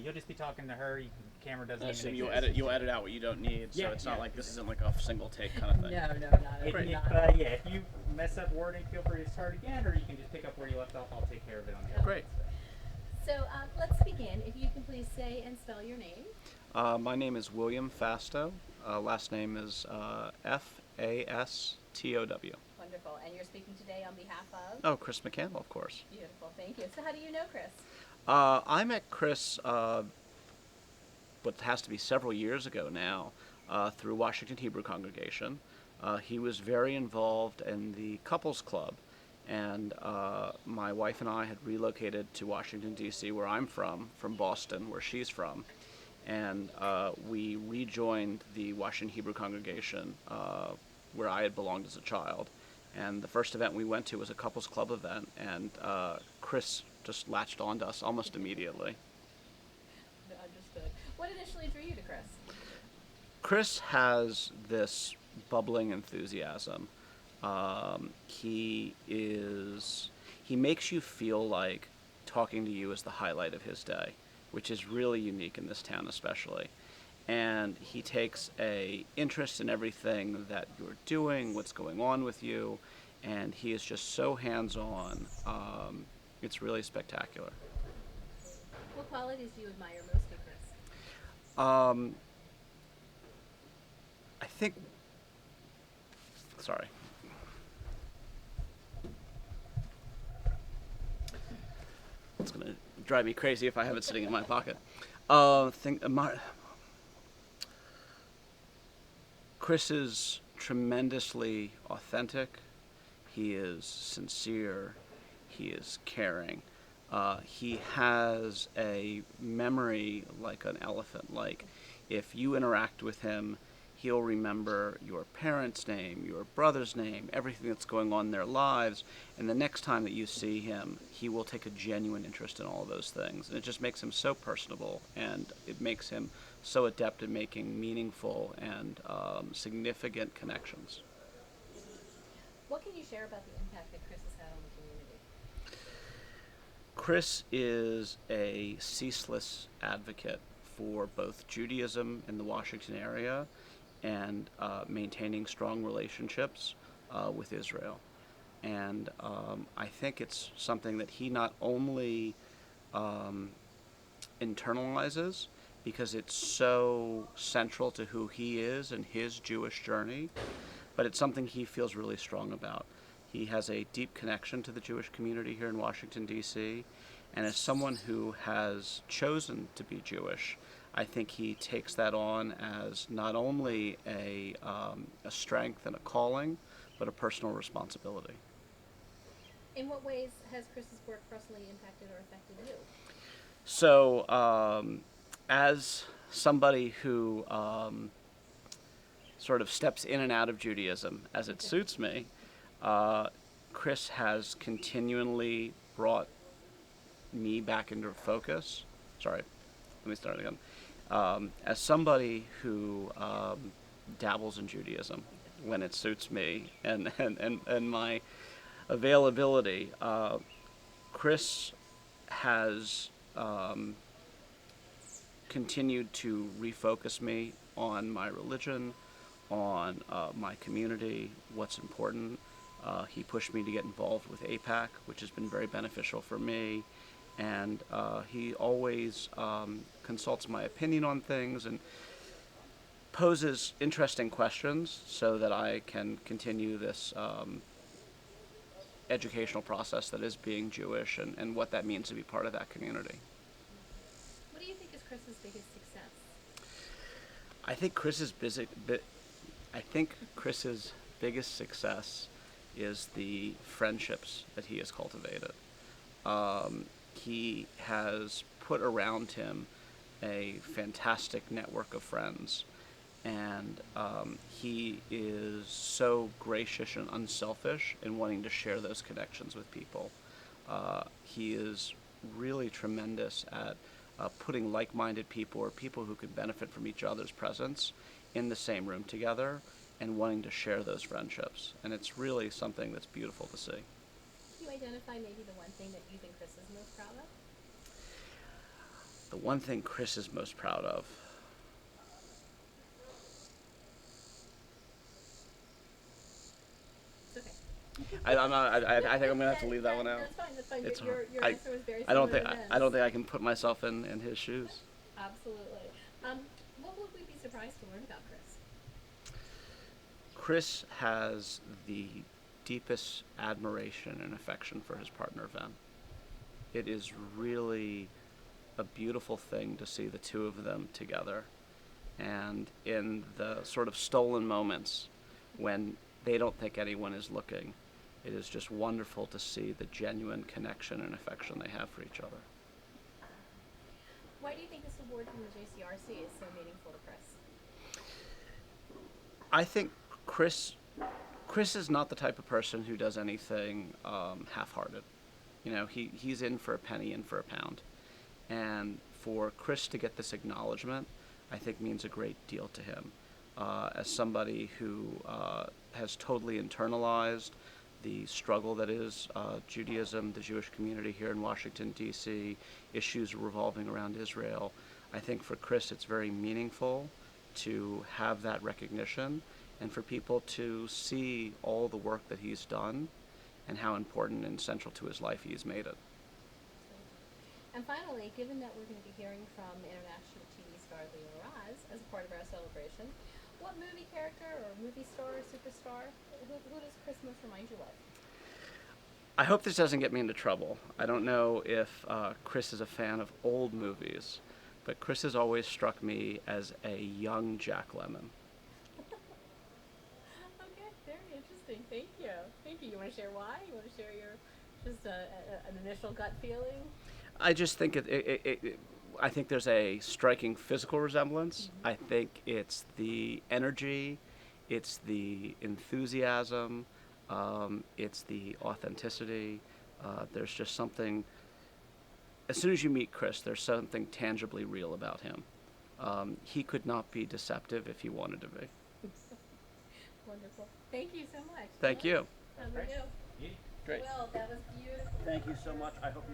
you'll just be talking to her. Camera doesn't I even assume exist. you'll edit out what you don't need, so Yeah, it's not yeah, like this isn't exactly. like a single take kind of thing. No, not If, at if, not. yeah, if you mess up wording, feel free to start again, or you can just pick up where you left off. I'll take care of it on the other Great. So let's begin. If you can please say and spell your name. My name is William Fastow. Last name is Fastow. Wonderful. And you're speaking today on behalf of? Oh, Chris McCandle, of course. Beautiful. Thank you. So how do you know Chris? I met Chris, what has to be several years ago now, through Washington Hebrew Congregation. He was very involved in the couples club, and my wife and I had relocated to Washington, D.C., where I'm from Boston, where she's from, and we rejoined the Washington Hebrew Congregation where I had belonged as a child. And the first event we went to was a couples club event, and Chris just latched on to us almost immediately. Understood. What initially drew you to Chris? Chris has this bubbling enthusiasm. He makes you feel like talking to you is the highlight of his day, which is really unique in this town especially. And he takes a interest in everything that you're doing, what's going on with you, and he is just so hands-on. It's really spectacular. What qualities do you admire most in Chris? I think, sorry. It's going to drive me crazy if I have it sitting in my pocket. Chris is tremendously authentic. He is sincere. He is caring. He has a memory like an elephant. Like, if you interact with him, he'll remember your parents' name, your brother's name, everything that's going on in their lives, and the next time that you see him, he will take a genuine interest in all of those things. And it just makes him so personable, and it makes him so adept at making meaningful and significant connections. What can you share about the impact that Chris has had on the community? Chris is a ceaseless advocate for both Judaism in the Washington area and maintaining strong relationships with Israel. And I think it's something that he not only internalizes, because it's so central to who he is and his Jewish journey, but it's something he feels really strong about. He has a deep connection to the Jewish community here in Washington, D.C., and as someone who has chosen to be Jewish, I think he takes that on as not only a strength and a calling, but a personal responsibility. In what ways has Chris's work personally impacted or affected you? So, as somebody who sort of steps in and out of Judaism as it suits me, Chris has continually brought me back into focus. Sorry, let me start again. As somebody who dabbles in Judaism when it suits me and my availability, Chris has continued to refocus me on my religion, on my community, what's important. He pushed me to get involved with APAC, which has been very beneficial for me. And he always consults my opinion on things and poses interesting questions so that I can continue this educational process that is being Jewish and what that means to be part of that community. What do you think is Chris's biggest success? I think Chris's biggest success is the friendships that he has cultivated. He has put around him a fantastic network of friends, and he is so gracious and unselfish in wanting to share those connections with people. He is really tremendous at putting like-minded people or people who could benefit from each other's presence in the same room together and wanting to share those friendships. And it's really something that's beautiful to see. Can you identify maybe the one thing that you think Chris is most proud of? The one thing Chris is most proud of. It's okay. I'm not. I think I'm gonna have to leave that one out. That's fine. That's fine. It's Your I, answer was very I don't similar think to I don't Ben's. think I can put myself in his shoes. Absolutely. What would we be surprised to learn about Chris? Chris has the deepest admiration and affection for his partner Ven. It is really a beautiful thing to see the two of them together. And in the sort of stolen moments when they don't think anyone is looking, it is just wonderful to see the genuine connection and affection they have for each other. Why do you think this award from the JCRC is so meaningful to Chris? I think Chris is not the type of person who does anything half-hearted. You know, he's in for a penny, in for a pound. And for Chris to get this acknowledgement, I think means a great deal to him. As somebody who has totally internalized the struggle that is Judaism, the Jewish community here in Washington, D.C., issues revolving around Israel, I think for Chris it's very meaningful to have that recognition and for people to see all the work that he's done and how important and central to his life he's made it. And finally, given that we're going to be hearing from international TV star Leo Raz as a part of our celebration, what movie character or movie star or superstar, who does Chris most remind you of? I hope this doesn't get me into trouble. I don't know if Chris is a fan of old movies, but Chris has always struck me as a young Jack Lemmon. Okay, very interesting. Thank you. Thank you. You want to share why? You want to share your just an initial gut feeling? I just think I think there's a striking physical resemblance. Mm-hmm. I think it's the energy, it's the enthusiasm, it's the authenticity. There's just something. As soon as you meet Chris, there's something tangibly real about him. He could not be deceptive if he wanted to be. Wonderful. Thank you so much. Thank you. How about you? Yeah. Great. Will, that was beautiful. Thank you so much. I hope you